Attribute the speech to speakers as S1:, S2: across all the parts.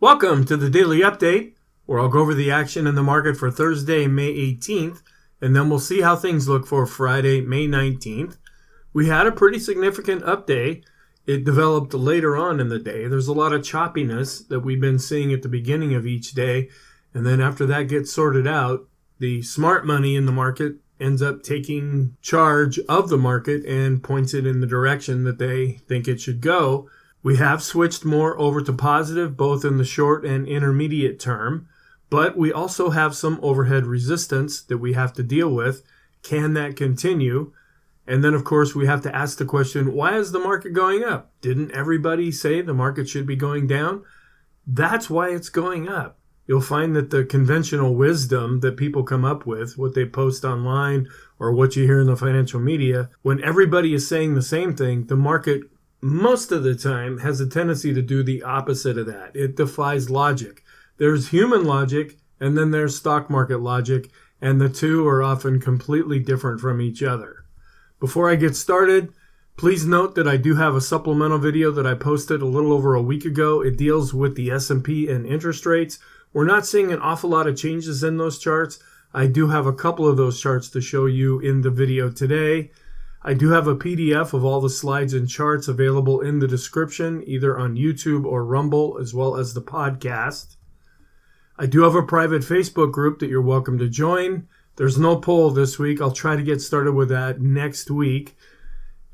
S1: Welcome to the Daily Update, where I'll go over the action in the market for Thursday, May 18th, and then we'll see how things look for Friday, May 19th. We had a pretty significant up day. It developed later on in the day. There's a lot of choppiness that we've been seeing at the beginning of each day, and then after that gets sorted out, the smart money in the market ends up taking charge of the market and points it in the direction that they think it should go. We have switched more over to positive, both in the short and intermediate term, but we also have some overhead resistance that we have to deal with. Can that continue? And then, of course, we have to ask the question, why is the market going up? Didn't everybody say the market should be going down? That's why it's going up. You'll find that the conventional wisdom that people come up with, what they post online or what you hear in the financial media, when everybody is saying the same thing, the market most of the time has a tendency to do the opposite of that. It defies logic. There's human logic and then there's stock market logic, and the two are often completely different from each other. Before I get started, please note that I do have a supplemental video that I posted a little over a week ago. It deals with the S&P and interest rates. We're not seeing an awful lot of changes in those charts. I do have a couple of those charts to show you in the video today. I do have a PDF of all the slides and charts available in the description, either on YouTube or Rumble, as well as the podcast. I do have a private Facebook group that you're welcome to join. There's no poll this week. I'll try to get started with that next week.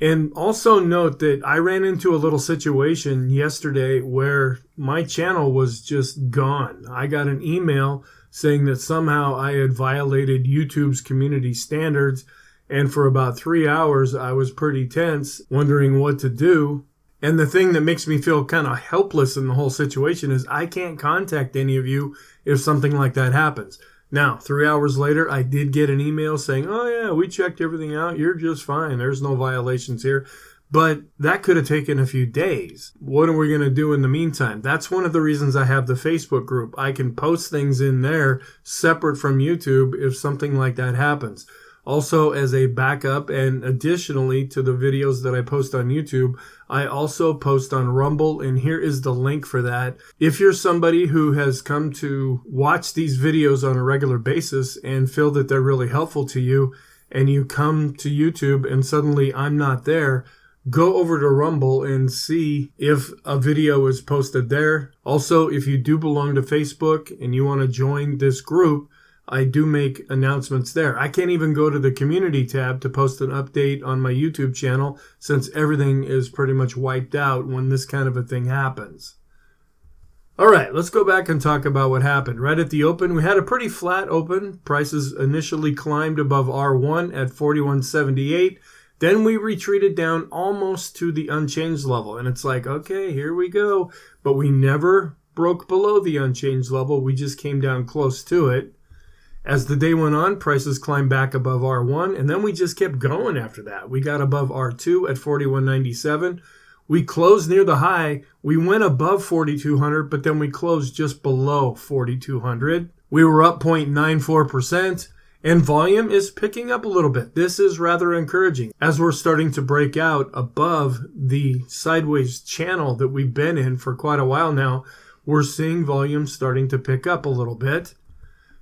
S1: And also note that I ran into a little situation yesterday where my channel was just gone. I got an email saying that somehow I had violated YouTube's community standards. And for about 3 hours, I was pretty tense, wondering what to do. And the thing that makes me feel kind of helpless in the whole situation is I can't contact any of you if something like that happens. Now, 3 hours later, I did get an email saying, oh yeah, we checked everything out. You're just fine. There's no violations here. But that could have taken a few days. What are we going to do in the meantime? That's one of the reasons I have the Facebook group. I can post things in there separate from YouTube if something like that happens. Also, as a backup and additionally to the videos that I post on YouTube, I also post on Rumble, and here is the link for that. If you're somebody who has come to watch these videos on a regular basis and feel that they're really helpful to you, and you come to YouTube and suddenly I'm not there, go over to Rumble and see if a video is posted there. Also, if you do belong to Facebook and you want to join this group, I do make announcements there. I can't even go to the community tab to post an update on my YouTube channel since everything is pretty much wiped out when this kind of a thing happens. All right, let's go back and talk about what happened. Right at the open, we had a pretty flat open. Prices initially climbed above R1 at 41.78. Then we retreated down almost to the unchanged level. And it's like, okay, here we go. But we never broke below the unchanged level. We just came down close to it. As the day went on, prices climbed back above R1, and then we just kept going after that. We got above R2 at 41.97. We closed near the high. We went above 4,200, but then we closed just below 4,200. We were up 0.94%, and volume is picking up a little bit. This is rather encouraging. As we're starting to break out above the sideways channel that we've been in for quite a while now, we're seeing volume starting to pick up a little bit.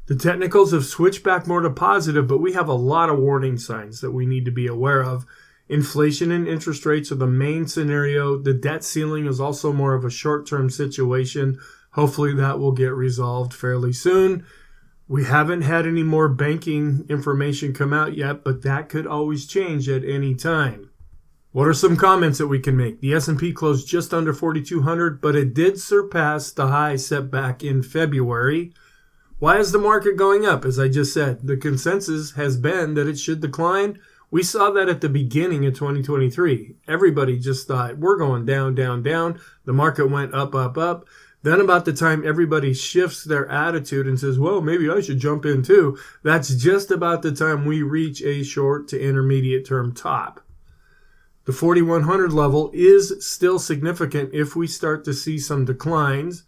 S1: The technicals have switched back more to positive, but we have a lot of warning signs that we need to be aware of. Inflation and interest rates are the main scenario. The debt ceiling is also more of a short-term situation. Hopefully that will get resolved fairly soon. We haven't had any more banking information come out yet, but that could always change at any time. What are some comments that we can make? The S&P closed just under 4,200, but it did surpass the high set back in February. Why is the market going up? As I just said, the consensus has been that it should decline. We saw that at the beginning of 2023. Everybody just thought, we're going down, down, down. The market went up, up, up. Then about the time everybody shifts their attitude and says, well, maybe I should jump in too, that's just about the time we reach a short to intermediate term top. The 4,100 level is still significant if we start to see some declines.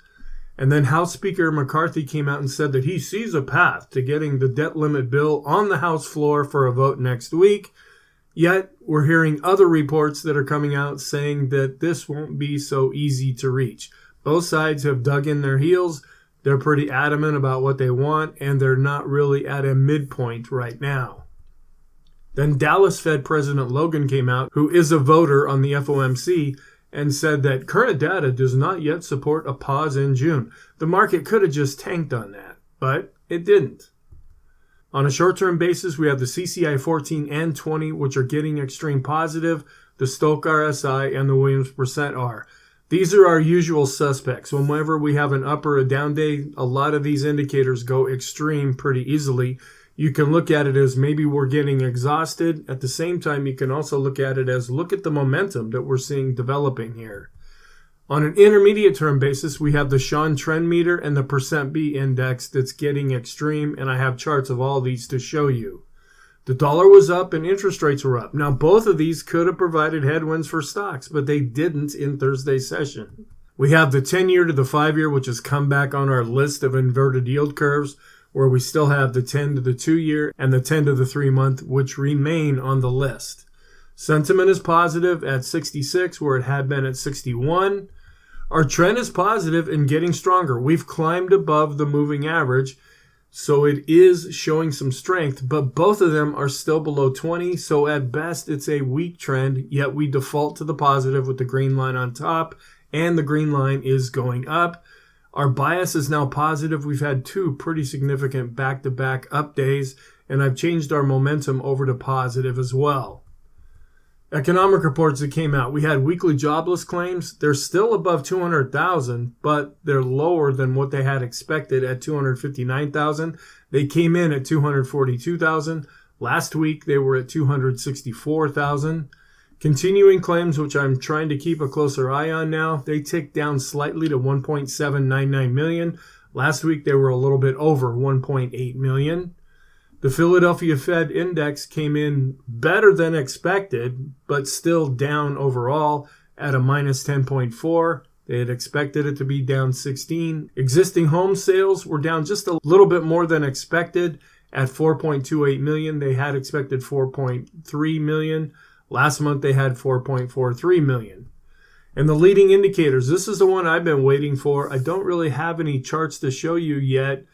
S1: And then House Speaker McCarthy came out and said that he sees a path to getting the debt limit bill on the House floor for a vote next week. Yet we're hearing other reports that are coming out saying that this won't be so easy to reach. Both sides have dug in their heels. They're pretty adamant about what they want, and they're not really at a midpoint right now. Then Dallas Fed President Logan came out, who is a voter on the FOMC, and said that current data does not yet support a pause in June. The market could have just tanked on that, but it didn't. On a short-term basis, we have the CCI 14 and 20, which are getting extreme positive. The Stochk RSI and the Williams percent are. These are our usual suspects. Whenever we have an up or a down day, a lot of these indicators go extreme pretty easily. You can look at it as maybe we're getting exhausted. At the same time, you can also look at it as look at the momentum that we're seeing developing here. On an intermediate term basis, we have the Sean trend meter and the percent B index that's getting extreme, and I have charts of all these to show you. The dollar was up and interest rates were up. Now, both of these could have provided headwinds for stocks, but they didn't in Thursday's session. We have the 10-year to the 5-year, which has come back on our list of inverted yield curves, where we still have the 10 to the 2-year and the 10 to the 3-month, which remain on the list. Sentiment is positive at 66, where it had been at 61. Our trend is positive and getting stronger. We've climbed above the moving average, so it is showing some strength, but both of them are still below 20, so at best it's a weak trend, yet we default to the positive with the green line on top, and the green line is going up. Our bias is now positive. We've had 2 pretty significant back-to-back up days, and I've changed our momentum over to positive as well. Economic reports that came out. We had weekly jobless claims. They're still above 200,000, but they're lower than what they had expected at 259,000. They came in at 242,000. Last week, they were at 264,000. Continuing claims, which I'm trying to keep a closer eye on now, they ticked down slightly to 1.799 million. Last week, they were a little bit over 1.8 million. The Philadelphia Fed index came in better than expected, but still down overall at a minus 10.4. They had expected it to be down 16. Existing home sales were down just a little bit more than expected at 4.28 million. They had expected 4.3 million. Last month, they had 4.43 million. And the leading indicators, this is the one I've been waiting for. I don't really have any charts to show you yet,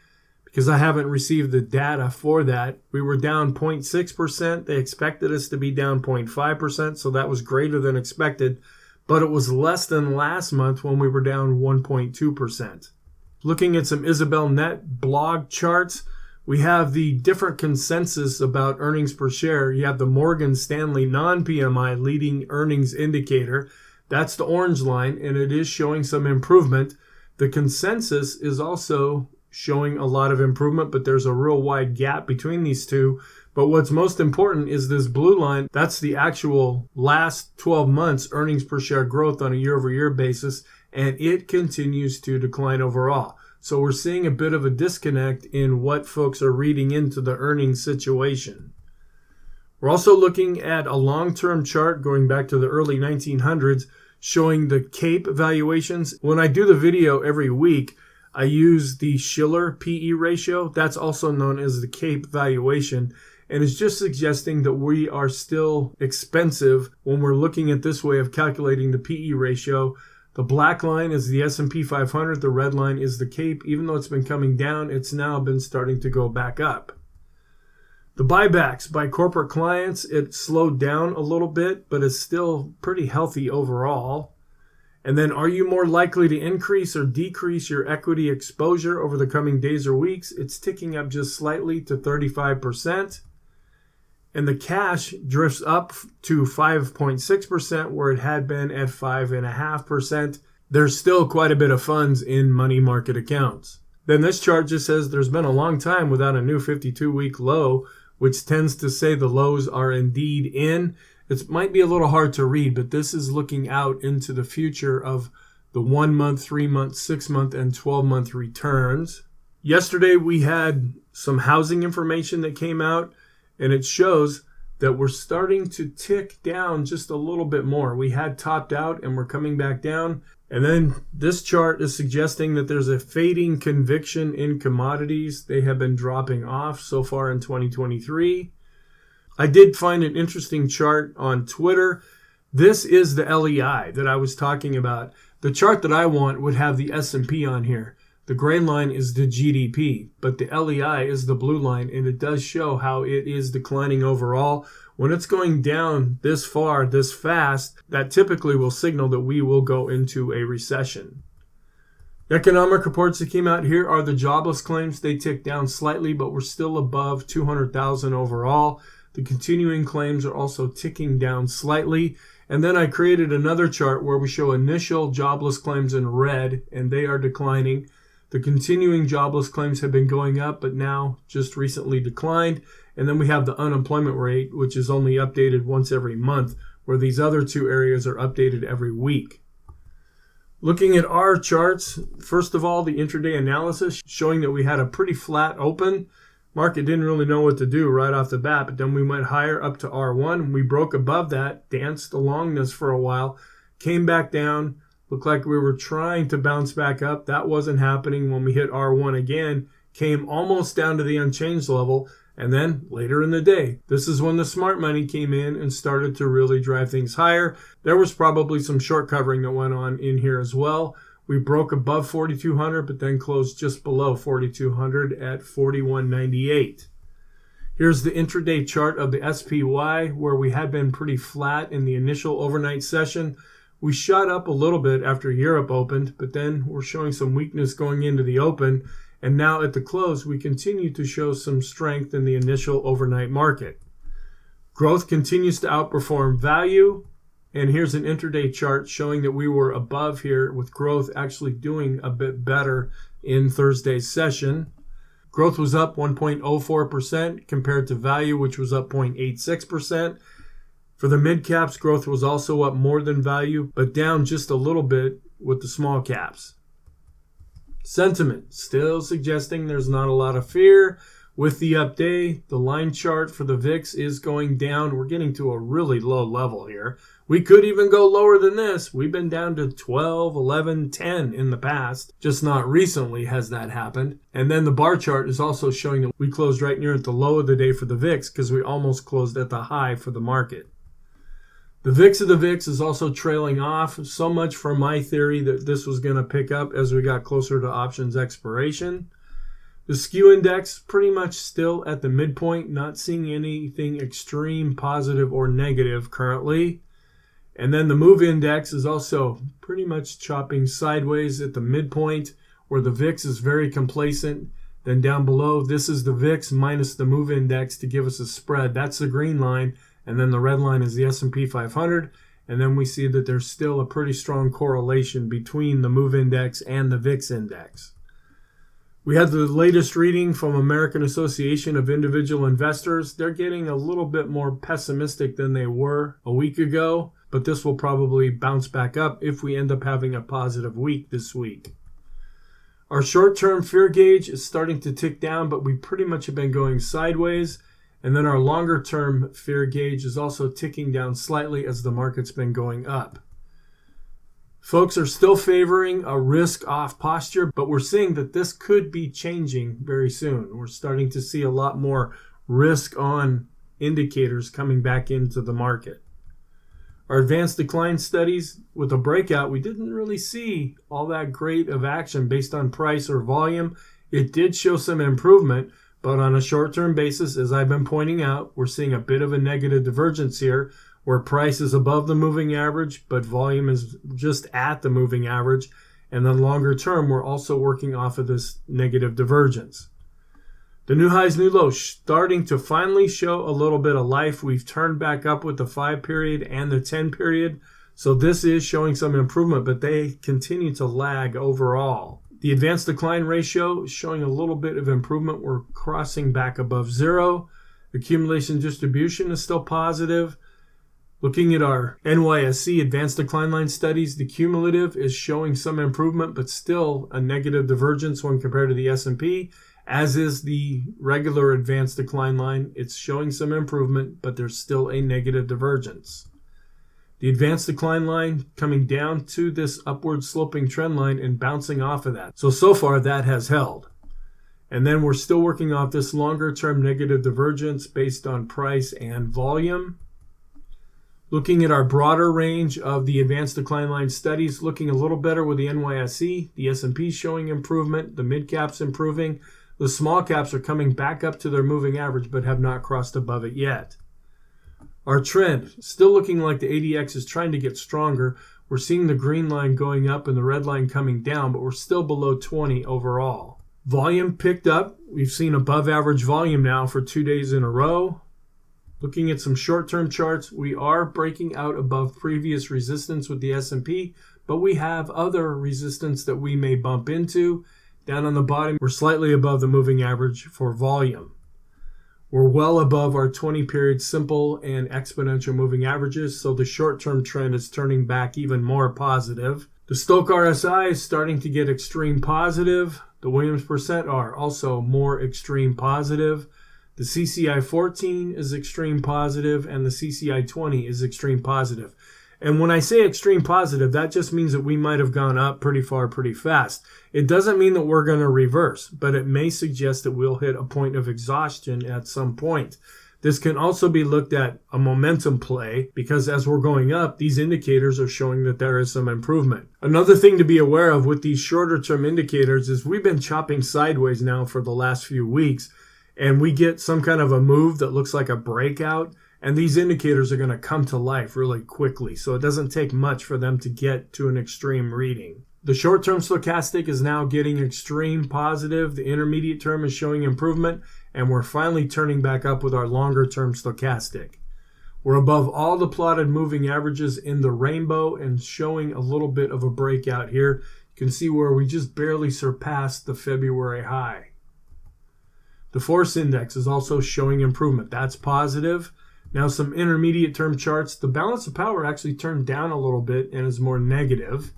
S1: because I haven't received the data for that. We were down 0.6%. They expected us to be down 0.5%, so that was greater than expected. But it was less than last month when we were down 1.2%. Looking at some Isabel Net blog charts, we have the different consensus about earnings per share. You have the Morgan Stanley non-PMI leading earnings indicator. That's the orange line, and it is showing some improvement. The consensus is also showing a lot of improvement, but there's a real wide gap between these two. But what's most important is this blue line. That's the actual last 12 months earnings per share growth on a year-over-year basis, and it continues to decline overall. So we're seeing a bit of a disconnect in what folks are reading into the earnings situation. We're also looking at a long-term chart going back to the early 1900s showing the CAPE valuations. When I do the video every week, I use the Shiller PE ratio. That's also known as the CAPE valuation. And it's just suggesting that we are still expensive when we're looking at this way of calculating the PE ratio. The black line is the S&P 500. The red line is the CAPE. Even though it's been coming down, it's now been starting to go back up. The buybacks by corporate clients, it slowed down a little bit, but it's still pretty healthy overall. And then are you more likely to increase or decrease your equity exposure over the coming days or weeks? It's ticking up just slightly to 35%. And the cash drifts up to 5.6% where it had been at 5.5%. There's still quite a bit of funds in money market accounts. Then this chart just says there's been a long time without a new 52-week low, which tends to say the lows are indeed in. It might be a little hard to read, but this is looking out into the future of the 1 month, 3 month, 6 month, and 12-month returns. Yesterday, we had some housing information that came out, and it shows that we're starting to tick down just a little bit more. We had topped out, and we're coming back down. And then this chart is suggesting that there's a fading conviction in commodities. They have been dropping off so far in 2023. I did find an interesting chart on Twitter. This is the LEI that I was talking about. The chart that I want would have the S&P on here. The gray line is the GDP, but the LEI is the blue line, and it does show how it is declining overall. When it's going down this far, this fast, that typically will signal that we will go into a recession. Economic reports that came out here are the jobless claims. They ticked down slightly, but we're still above 200,000 overall. The continuing claims are also ticking down slightly. And then I created another chart where we show initial jobless claims in red, and they are declining. The continuing jobless claims have been going up, but now just recently declined. And then we have the unemployment rate, which is only updated once every month, where these other two areas are updated every week. Looking at our charts, first of all, the intraday analysis showing that we had a pretty flat open. Market didn't really know what to do right off the bat, but then we went higher up to R1. We broke above that, danced along this for a while, came back down, looked like we were trying to bounce back up. That wasn't happening. When we hit R1 again, came almost down to the unchanged level. And then later in the day, this is when the smart money came in and started to really drive things higher. There was probably some short covering that went on in here as well. We broke above 4,200, but then closed just below 4,200 at 41.98. Here's the intraday chart of the SPY, where we had been pretty flat in the initial overnight session. We shot up a little bit after Europe opened, but then we're showing some weakness going into the open. And now at the close, we continue to show some strength in the initial overnight market. Growth continues to outperform value. And here's an intraday chart showing that we were above here, with growth actually doing a bit better in Thursday's session. Growth was up 1.04% compared to value, which was up 0.86%. For the mid caps, growth was also up more than value, but down just a little bit with the small caps. Sentiment still suggesting there's not a lot of fear. With the update, the line chart for the VIX is going down. We're getting to a really low level here. We could even go lower than this. We've been down to 12, 11, 10 in the past. Just not recently has that happened. And then the bar chart is also showing that we closed right near at the low of the day for the VIX because we almost closed at the high for the market. The VIX of the VIX is also trailing off, so much for my theory that this was going to pick up as we got closer to options expiration. The SKU index pretty much still at the midpoint, not seeing anything extreme positive or negative currently. And then the move index is also pretty much chopping sideways at the midpoint, where the VIX is very complacent. Then down below, this is the VIX minus the move index to give us a spread. That's the green line. And then the red line is the S&P 500. And then we see that there's still a pretty strong correlation between the move index and the VIX index. We had the latest reading from American Association of Individual Investors. They're getting a little bit more pessimistic than they were a week ago, but this will probably bounce back up if we end up having a positive week this week. Our short-term fear gauge is starting to tick down, but we pretty much have been going sideways. And then our longer-term fear gauge is also ticking down slightly as the market's been going up. Folks are still favoring a risk-off posture, but we're seeing that this could be changing very soon. We're starting to see a lot more risk-on indicators coming back into the market. Our advanced decline studies, with a breakout, we didn't really see all that great of action based on price or volume. It did show some improvement, but on a short-term basis, as I've been pointing out, we're seeing a bit of a negative divergence here, where price is above the moving average, but volume is just at the moving average. And then longer term, we're also working off of this negative divergence. The new highs, new lows, starting to finally show a little bit of life. We've turned back up with the 5 period and the 10 period. So this is showing some improvement, but they continue to lag overall. The advanced decline ratio is showing a little bit of improvement. We're crossing back above 0. Accumulation distribution is still positive. Looking at our NYSE advanced decline line studies, the cumulative is showing some improvement, but still a negative divergence when compared to the S&P, as is the regular advanced decline line. It's showing some improvement, but there's still a negative divergence. The advanced decline line coming down to this upward sloping trend line and bouncing off of that. So far that has held. And then we're still working off this longer term negative divergence based on price and volume. Looking at our broader range of the advanced decline line studies, looking a little better with the NYSE, the S&P showing improvement, the mid caps improving. The small caps are coming back up to their moving average but have not crossed above it yet. Our trend, still looking like the ADX is trying to get stronger. We're seeing the green line going up and the red line coming down, but we're still below 20 overall. Volume picked up. We've seen above average volume now for 2 days in a row. Looking at some short-term charts, we are breaking out above previous resistance with the S&P, but we have other resistance that we may bump into. Down on the bottom, we're slightly above the moving average for volume. We're well above our 20-period simple and exponential moving averages, so the short-term trend is turning back even more positive. The Stochk RSI is starting to get extreme positive. The Williams percent are also more extreme positive. The CCI 14 is extreme positive, and the CCI 20 is extreme positive. And when I say extreme positive, that just means that we might have gone up pretty far, pretty fast. It doesn't mean that we're going to reverse, but it may suggest that we'll hit a point of exhaustion at some point. This can also be looked at a momentum play because as we're going up, these indicators are showing that there is some improvement. Another thing to be aware of with these shorter term indicators is we've been chopping sideways now for the last few weeks, and we get some kind of a move that looks like a breakout, and these indicators are going to come to life really quickly. So it doesn't take much for them to get to an extreme reading. The short-term stochastic is now getting extreme positive. The intermediate term is showing improvement, and we're finally turning back up with our longer-term stochastic. We're above all the plotted moving averages in the rainbow and showing a little bit of a breakout here. You can see where we just barely surpassed the February high. The force index is also showing improvement. That's positive. Now some intermediate term charts. The balance of power actually turned down a little bit and is more negative.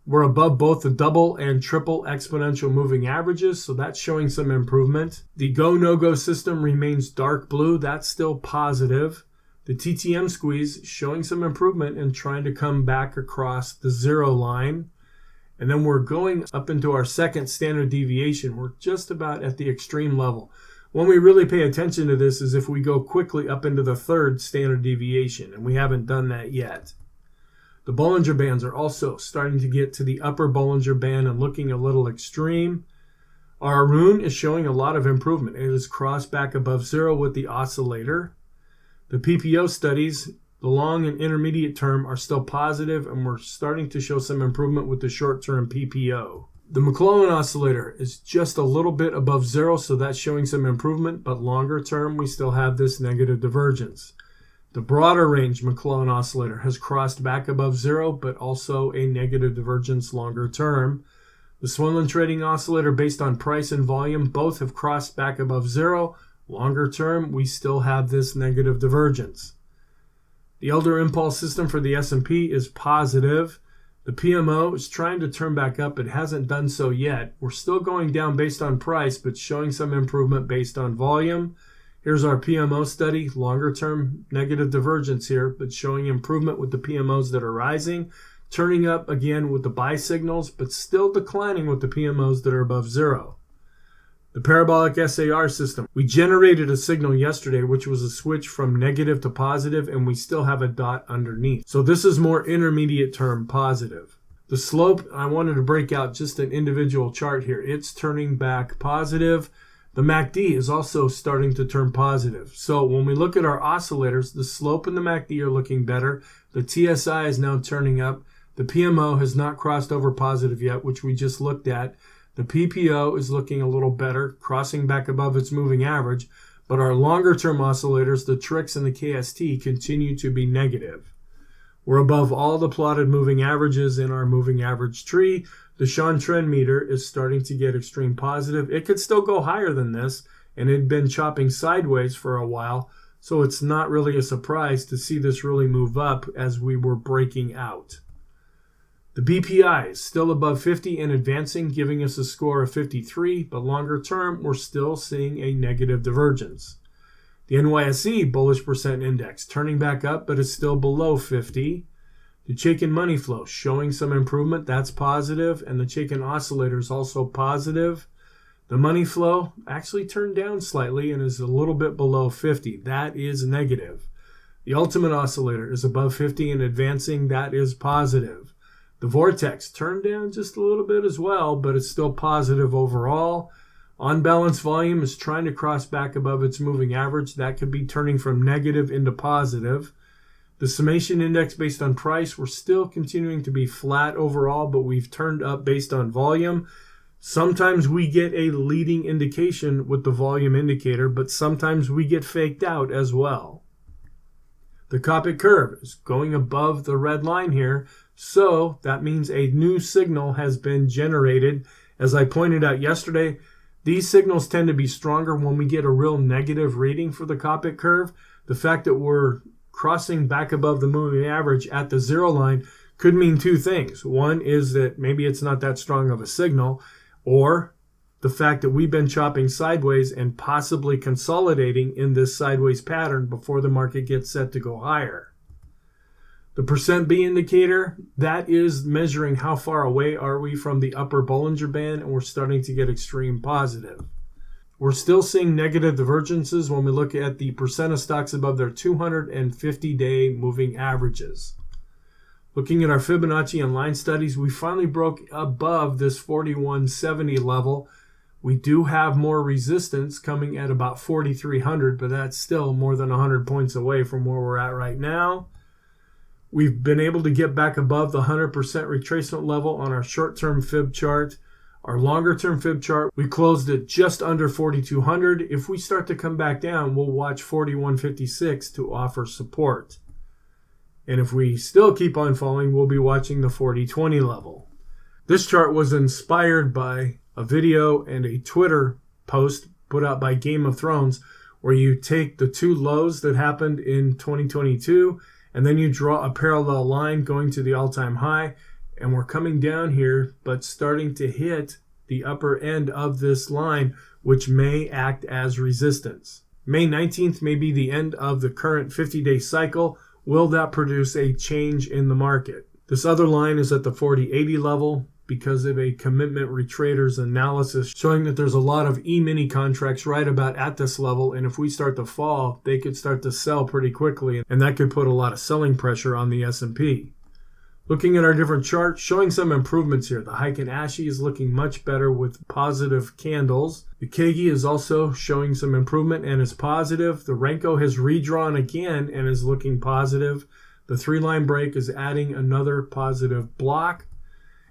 S1: We're above both the double and triple exponential moving averages, so that's showing some improvement. The go, no-go system remains dark blue. That's still positive. The TTM squeeze showing some improvement and trying to come back across the zero line. And then we're going up into our second standard deviation. We're just about at the extreme level. When we really pay attention to this is if we go quickly up into the third standard deviation, and we haven't done that yet. The Bollinger Bands are also starting to get to the upper Bollinger Band and looking a little extreme. Our Rune is showing a lot of improvement. It has crossed back above zero with the oscillator. The PPO studies, the long and intermediate term, are still positive, and we're starting to show some improvement with the short-term PPO. The McClellan oscillator is just a little bit above zero, so that's showing some improvement, but longer term, we still have this negative divergence. The broader range McClellan oscillator has crossed back above zero, but also a negative divergence longer term. The Swenlin trading oscillator based on price and volume both have crossed back above zero. Longer term, we still have this negative divergence. The Elder Impulse system for the S&P is positive. The PMO is trying to turn back up. It hasn't done so yet. We're still going down based on price, but showing some improvement based on volume. Here's our PMO study, longer term negative divergence here, but showing improvement with the PMOs that are rising, turning up again with the buy signals, but still declining with the PMOs that are above zero. The parabolic SAR system. We generated a signal yesterday, which was a switch from negative to positive, and we still have a dot underneath. So this is more intermediate term positive. The slope, I wanted to break out just an individual chart here. It's turning back positive. The MACD is also starting to turn positive. So when we look at our oscillators, the slope and the MACD are looking better. The TSI is now turning up. The PMO has not crossed over positive yet, which we just looked at. The PPO is looking a little better, crossing back above its moving average. But our longer term oscillators, the TRIX and the KST, continue to be negative. We're above all the plotted moving averages in our moving average tree. The Sean trend meter is starting to get extreme positive. It could still go higher than this, and it had been chopping sideways for a while, so it's not really a surprise to see this really move up as we were breaking out. The BPI is still above 50 and advancing, giving us a score of 53, but longer term, we're still seeing a negative divergence. The NYSE bullish percent index turning back up, but it's still below 50. The Chaikin money flow showing some improvement, that's positive, and the Chaikin oscillator is also positive. The money flow actually turned down slightly and is a little bit below 50. That is negative. The ultimate oscillator is above 50 and advancing. That is positive. The vortex turned down just a little bit as well, but it's still positive overall. On balance volume is trying to cross back above its moving average. That could be turning from negative into positive. The summation index based on price, we're still continuing to be flat overall, but we've turned up based on volume. Sometimes we get a leading indication with the volume indicator, but sometimes we get faked out as well. The Copic curve is going above the red line here, so that means a new signal has been generated. As I pointed out yesterday, these signals tend to be stronger when we get a real negative reading for the Copic curve. The fact that we're crossing back above the moving average at the zero line could mean two things. One is that maybe it's not that strong of a signal, or the fact that we've been chopping sideways and possibly consolidating in this sideways pattern before the market gets set to go higher. The percent B indicator, that is measuring how far away are we from the upper Bollinger Band, and we're starting to get extreme positive. We're still seeing negative divergences when we look at the percent of stocks above their 250-day moving averages. Looking at our Fibonacci and line studies, we finally broke above this 4170 level. We do have more resistance coming at about 4,300, but that's still more than 100 points away from where we're at right now. We've been able to get back above the 100% retracement level on our short-term fib chart. Our longer-term fib chart, we closed at just under 4,200. If we start to come back down, we'll watch 4,156 to offer support. And if we still keep on falling, we'll be watching the 4020 level. This chart was inspired by a video and a Twitter post put out by Game of Thrones, where you take the two lows that happened in 2022 and then you draw a parallel line going to the all-time high, and we're coming down here but starting to hit the upper end of this line, which may act as resistance. May 19th may be the end of the current 50-day cycle. Will that produce a change in the market? This other line is at the 4080 level because of a commitment retraders analysis showing that there's a lot of E-mini contracts right about at this level, and if we start to fall, they could start to sell pretty quickly, and that could put a lot of selling pressure on the S&P. Looking at our different charts, showing some improvements here. The Heiken Ashi is looking much better with positive candles. The Kagi is also showing some improvement and is positive. The Renko has redrawn again and is looking positive. The three-line break is adding another positive block.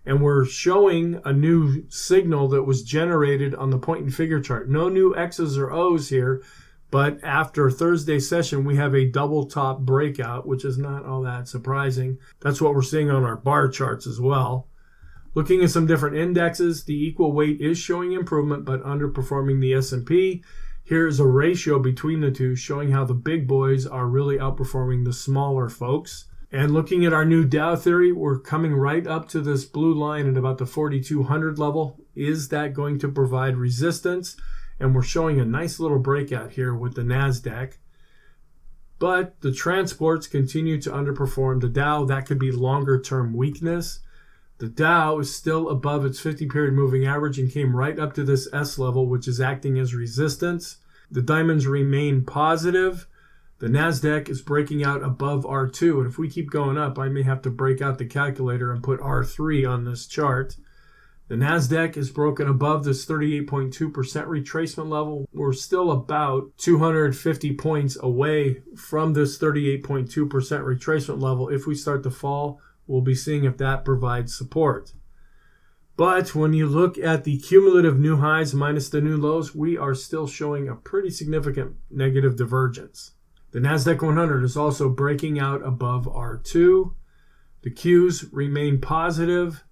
S1: And we're showing a new signal that was generated on the point and figure chart. No new X's or O's here, but after Thursday's session, we have a double top breakout, which is not all that surprising. That's what we're seeing on our bar charts as well. Looking at some different indexes, the equal weight is showing improvement, but underperforming the S&P. Here's a ratio between the two showing how the big boys are really outperforming the smaller folks. And looking at our new Dow theory, we're coming right up to this blue line at about the 4,200 level. Is that going to provide resistance? And we're showing a nice little breakout here with the NASDAQ. But the transports continue to underperform the Dow. That could be longer term weakness. The Dow is still above its 50-period moving average and came right up to this S level, which is acting as resistance. The diamonds remain positive. The NASDAQ is breaking out above R2, and if we keep going up, I may have to break out the calculator and put R3 on this chart. The NASDAQ is broken above this 38.2% retracement level. We're still about 250 points away from this 38.2% retracement level. If we start to fall, we'll be seeing if that provides support. But when you look at the cumulative new highs minus the new lows, we are still showing a pretty significant negative divergence. The NASDAQ 100 is also breaking out above R2. The Qs remain positive,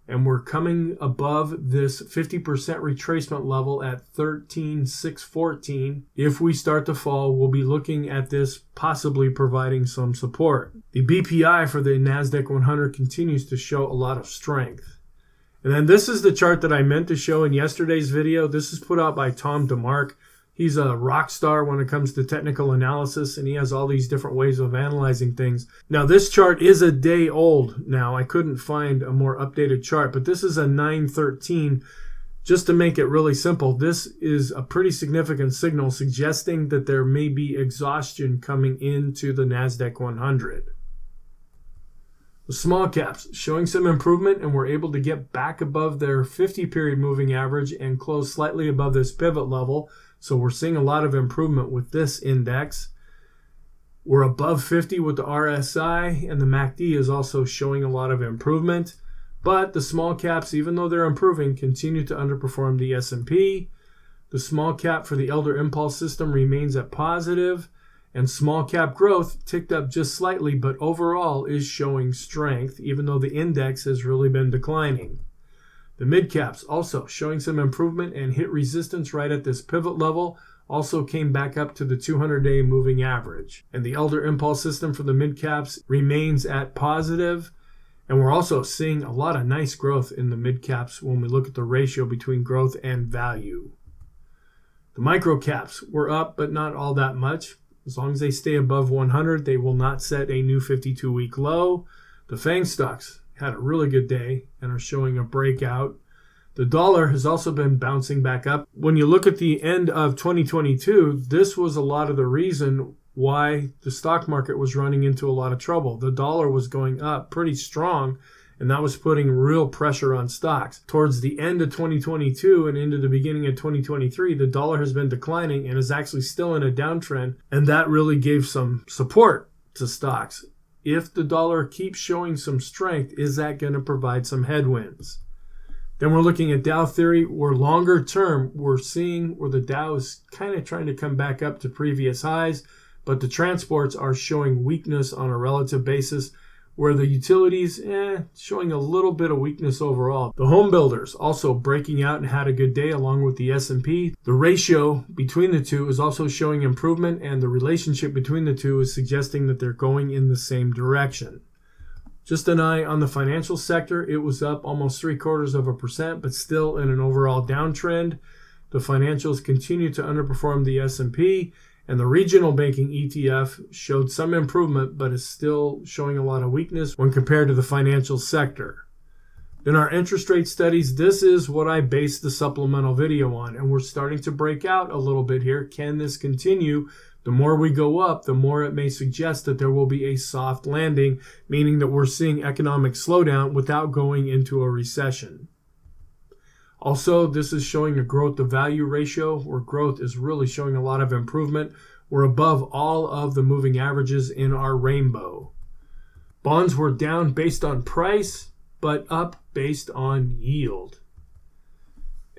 S1: and we're coming above this 50% retracement level at 13,614. If we start to fall, we'll be looking at this possibly providing some support. The BPI for the NASDAQ 100 continues to show a lot of strength. And then this is the chart that I meant to show in yesterday's video. This is put out by Tom DeMark. He's a rock star when it comes to technical analysis, and he has all these different ways of analyzing things. Now, this chart is a day old now. I couldn't find a more updated chart, but this is a 9/13 Just to make it really simple, this is a pretty significant signal suggesting that there may be exhaustion coming into the NASDAQ 100. The small caps showing some improvement, and were able to get back above their 50-period moving average and close slightly above this pivot level. So we're seeing a lot of improvement with this index. We're above 50 with the RSI, and the MACD is also showing a lot of improvement. But the small caps, even though they're improving, continue to underperform the S&P. The small cap for the Elder Impulse system remains at positive, and small cap growth ticked up just slightly, but overall is showing strength, even though the index has really been declining. The mid caps also showing some improvement and hit resistance right at this pivot level, also came back up to the 200-day moving average. And the Elder Impulse system for the mid caps remains at positive. And we're also seeing a lot of nice growth in the mid caps when we look at the ratio between growth and value. The micro caps were up, but not all that much. As long as they stay above 100, they will not set a new 52-week low. The FANG stocks had a really good day and are showing a breakout. The dollar has also been bouncing back up. When you look at the end of 2022, this was a lot of the reason why the stock market was running into a lot of trouble. The dollar was going up pretty strong, and that was putting real pressure on stocks. Towards the end of 2022 and into the beginning of 2023, the dollar has been declining and is actually still in a downtrend, and that really gave some support to stocks. If the dollar keeps showing some strength, is that going to provide some headwinds? Then we're looking at Dow theory, where longer term, we're seeing where the Dow is kind of trying to come back up to previous highs, but the transports are showing weakness on a relative basis, where the utilities, showing a little bit of weakness overall. The home builders also breaking out and had a good day along with the S&P. The ratio between the two is also showing improvement, and the relationship between the two is suggesting that they're going in the same direction. Just an eye on the financial sector. It was up almost 0.75%, but still in an overall downtrend. The financials continue to underperform the S&P. And the regional banking ETF showed some improvement, but is still showing a lot of weakness when compared to the financial sector. In our interest rate studies, this is what I based the supplemental video on, and we're starting to break out a little bit here. Can this continue? The more we go up, the more it may suggest that there will be a soft landing, meaning that we're seeing economic slowdown without going into a recession. Also, this is showing a growth to value ratio, where growth is really showing a lot of improvement. We're above all of the moving averages in our rainbow. Bonds were down based on price, but up based on yield.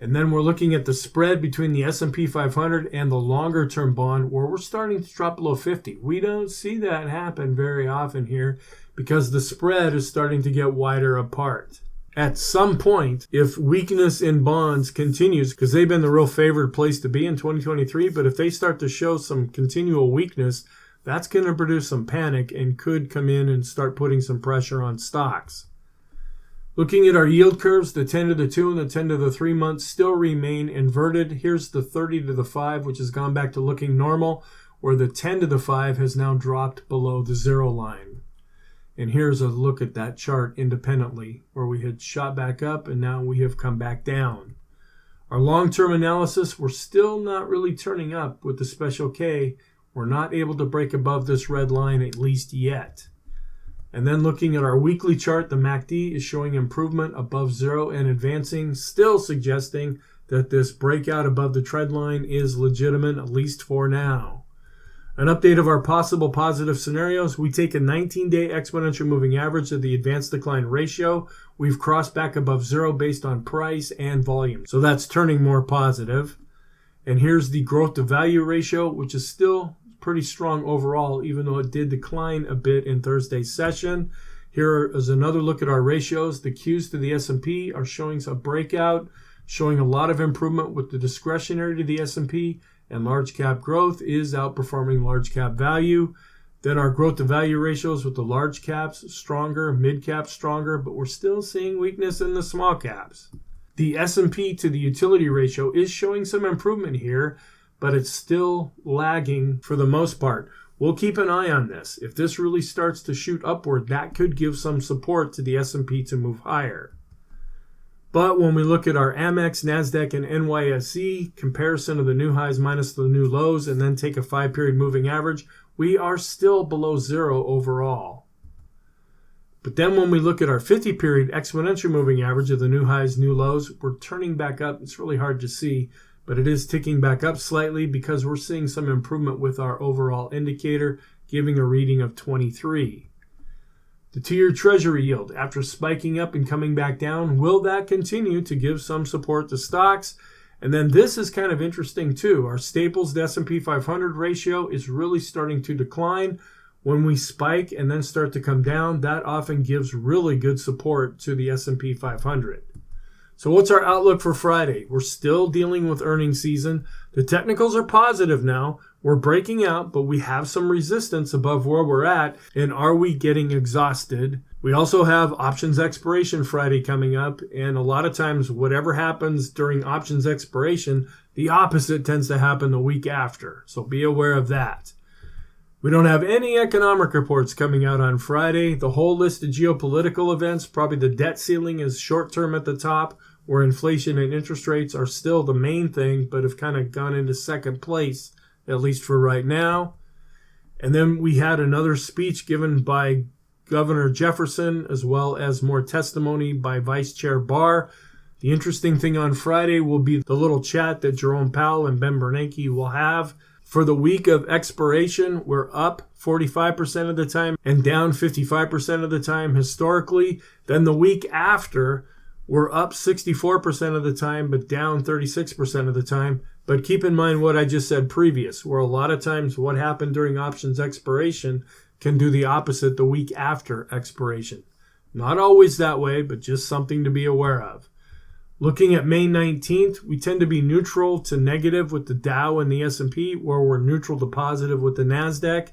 S1: And then we're looking at the spread between the S&P 500 and the longer term bond, where we're starting to drop below 50. We don't see that happen very often here because the spread is starting to get wider apart. At some point, if weakness in bonds continues, because they've been the real favored place to be in 2023, but if they start to show some continual weakness, that's going to produce some panic and could come in and start putting some pressure on stocks. Looking at our yield curves, the 10 to the 2 and the 10 to the 3 months still remain inverted. Here's the 30 to the 5, which has gone back to looking normal, where the 10 to the 5 has now dropped below the zero line. And here's a look at that chart independently, where we had shot back up and now we have come back down. Our long-term analysis, we're still not really turning up with the special K. We're not able to break above this red line, at least yet. And then looking at our weekly chart, the MACD is showing improvement above zero and advancing, still suggesting that this breakout above the trend line is legitimate, at least for now. An update of our possible positive scenarios. We take a 19-day exponential moving average of the advanced decline ratio. We've crossed back above zero based on price and volume. So that's turning more positive. And here's the growth to value ratio, which is still pretty strong overall, even though it did decline a bit in Thursday's session. Here is another look at our ratios. The Qs to the S&P are showing a breakout, showing a lot of improvement with the discretionary to the S&P. And large cap growth is outperforming large cap value. Then our growth to value ratios with the large caps stronger, mid caps stronger, but we're still seeing weakness in the small caps. The S&P to the utility ratio is showing some improvement here, but it's still lagging for the most part. We'll keep an eye on this. If this really starts to shoot upward, that could give some support to the S&P to move higher. But when we look at our Amex, NASDAQ, and NYSE comparison of the new highs minus the new lows and then take a 5-period moving average, we are still below zero overall. But then when we look at our 50-period exponential moving average of the new highs, new lows, we're turning back up. It's really hard to see, but it is ticking back up slightly because we're seeing some improvement with our overall indicator, giving a reading of 23. The 2-year Treasury yield, after spiking up and coming back down, will that continue to give some support to stocks? And then this is kind of interesting too. Our staples to S&P 500 ratio is really starting to decline. When we spike and then start to come down, that often gives really good support to the S&P 500. So what's our outlook for Friday? We're still dealing with earnings season. The technicals are positive now. We're breaking out, but we have some resistance above where we're at. And are we getting exhausted? We also have options expiration Friday coming up. And a lot of times, whatever happens during options expiration, the opposite tends to happen the week after. So be aware of that. We don't have any economic reports coming out on Friday. The whole list of geopolitical events, probably the debt ceiling is short-term at the top, where inflation and interest rates are still the main thing, but have kind of gone into second place, at least for right now. And then we had another speech given by Governor Jefferson, as well as more testimony by Vice Chair Barr. The interesting thing on Friday will be the little chat that Jerome Powell and Ben Bernanke will have. For the week of expiration, we're up 45% of the time and down 55% of the time historically. Then the week after, we're up 64% of the time, but down 36% of the time. But keep in mind what I just said previous, where a lot of times what happened during options expiration can do the opposite the week after expiration. Not always that way, but just something to be aware of. Looking at May 19th, we tend to be neutral to negative with the Dow and the S&P, where we're neutral to positive with the NASDAQ.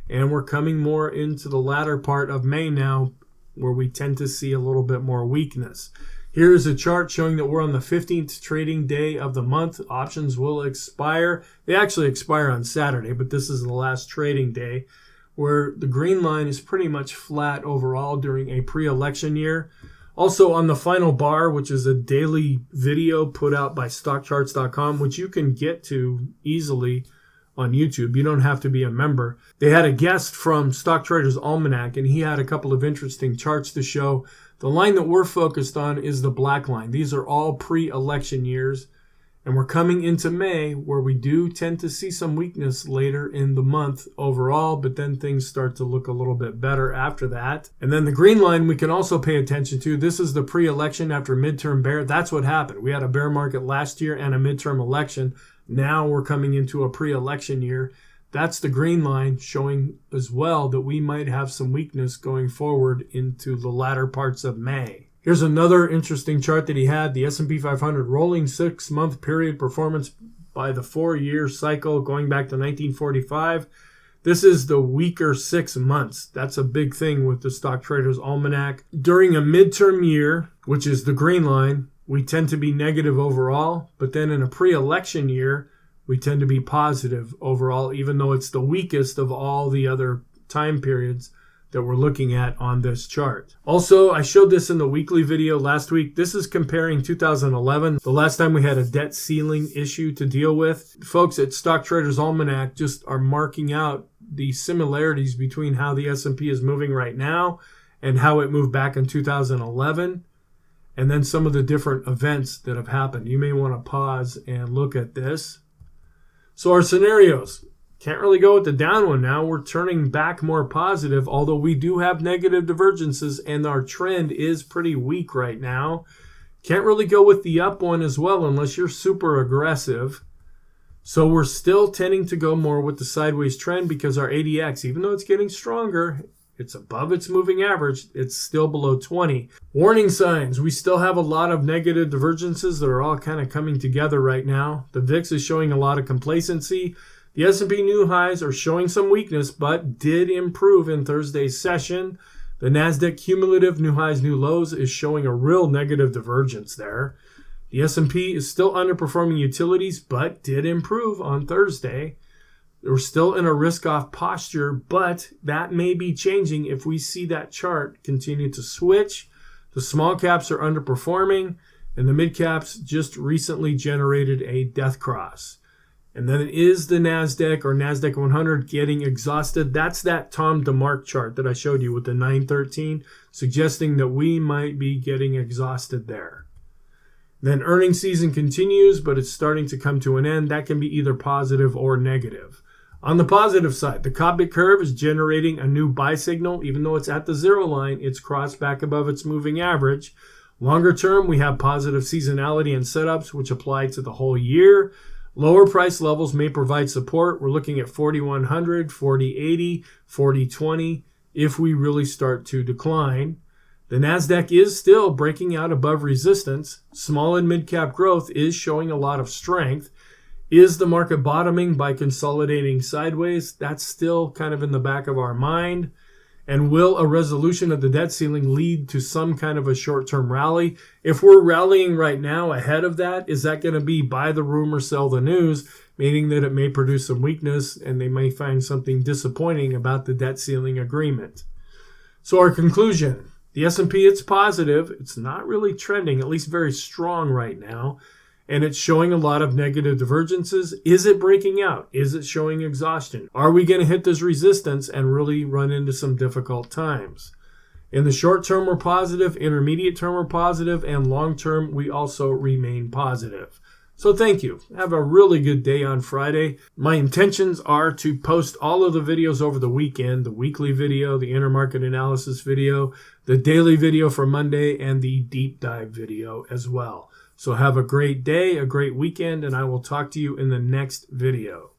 S1: And we're coming more into the latter part of May now, where we tend to see a little bit more weakness. Here's a chart showing that we're on the 15th trading day of the month. Options will expire. They actually expire on Saturday, but this is the last trading day, where the green line is pretty much flat overall during a pre-election year. Also on the final bar, which is a daily video put out by stockcharts.com, which you can get to easily on YouTube. You don't have to be a member. They had a guest from Stock Traders Almanac, and he had a couple of interesting charts to show. The line that we're focused on is the black line. These are all pre-election years, and we're coming into May, where we do tend to see some weakness later in the month overall, but then things start to look a little bit better after that. And then the green line we can also pay attention to. This is the pre-election after midterm bear. That's what happened. We had a bear market last year and a midterm election. Now we're coming into a pre-election year. That's the green line showing as well that we might have some weakness going forward into the latter parts of May. Here's another interesting chart that he had, the S&P 500 rolling 6-month period performance by the 4-year cycle going back to 1945. This is the weaker 6 months. That's a big thing with the Stock Traders Almanac. During a midterm year, which is the green line, we tend to be negative overall, but then in a pre-election year, we tend to be positive overall, even though it's the weakest of all the other time periods that we're looking at on this chart. Also, I showed this in the weekly video last week. This is comparing 2011, the last time we had a debt ceiling issue to deal with. Folks at Stock Traders Almanac just are marking out the similarities between how the S&P is moving right now and how it moved back in 2011, and then some of the different events that have happened. You may want to pause and look at this. So our scenarios. Can't really go with the down one now. We're turning back more positive, although we do have negative divergences and our trend is pretty weak right now. Can't really go with the up one as well unless you're super aggressive. So we're still tending to go more with the sideways trend because our ADX, even though it's getting stronger, it's above its moving average. It's still below 20. Warning signs. We still have a lot of negative divergences that are all kind of coming together right now. The VIX is showing a lot of complacency. The S&P new highs are showing some weakness, but did improve in Thursday's session. The NASDAQ cumulative new highs, new lows is showing a real negative divergence there. The S&P is still underperforming utilities, but did improve on Thursday. We're still in a risk-off posture, but that may be changing if we see that chart continue to switch. The small caps are underperforming, and the mid-caps just recently generated a death cross. And then it is the NASDAQ or NASDAQ 100 getting exhausted. That's that Tom DeMark chart that I showed you with the 913, suggesting that we might be getting exhausted there. Then earnings season continues, but it's starting to come to an end. That can be either positive or negative. On the positive side, the Cobbett curve is generating a new buy signal. Even though it's at the zero line, it's crossed back above its moving average. Longer term, we have positive seasonality and setups, which apply to the whole year. Lower price levels may provide support. We're looking at 4,100, 4,080, 4,020 if we really start to decline. The NASDAQ is still breaking out above resistance. Small and mid-cap growth is showing a lot of strength. Is the market bottoming by consolidating sideways? That's still kind of in the back of our mind. And will a resolution of the debt ceiling lead to some kind of a short-term rally? If we're rallying right now ahead of that, is that going to be buy the rumor, sell the news, meaning that it may produce some weakness and they may find something disappointing about the debt ceiling agreement? So our conclusion, the S&P, it's positive. It's not really trending, at least very strong right now. And it's showing a lot of negative divergences. Is it breaking out? Is it showing exhaustion? Are we going to hit this resistance and really run into some difficult times? In the short term, we're positive. Intermediate term, we're positive. And long term, we also remain positive. So thank you. Have a really good day on Friday. My intentions are to post all of the videos over the weekend, the weekly video, the intermarket analysis video, the daily video for Monday, and the deep dive video as well. So have a great day, a great weekend, and I will talk to you in the next video.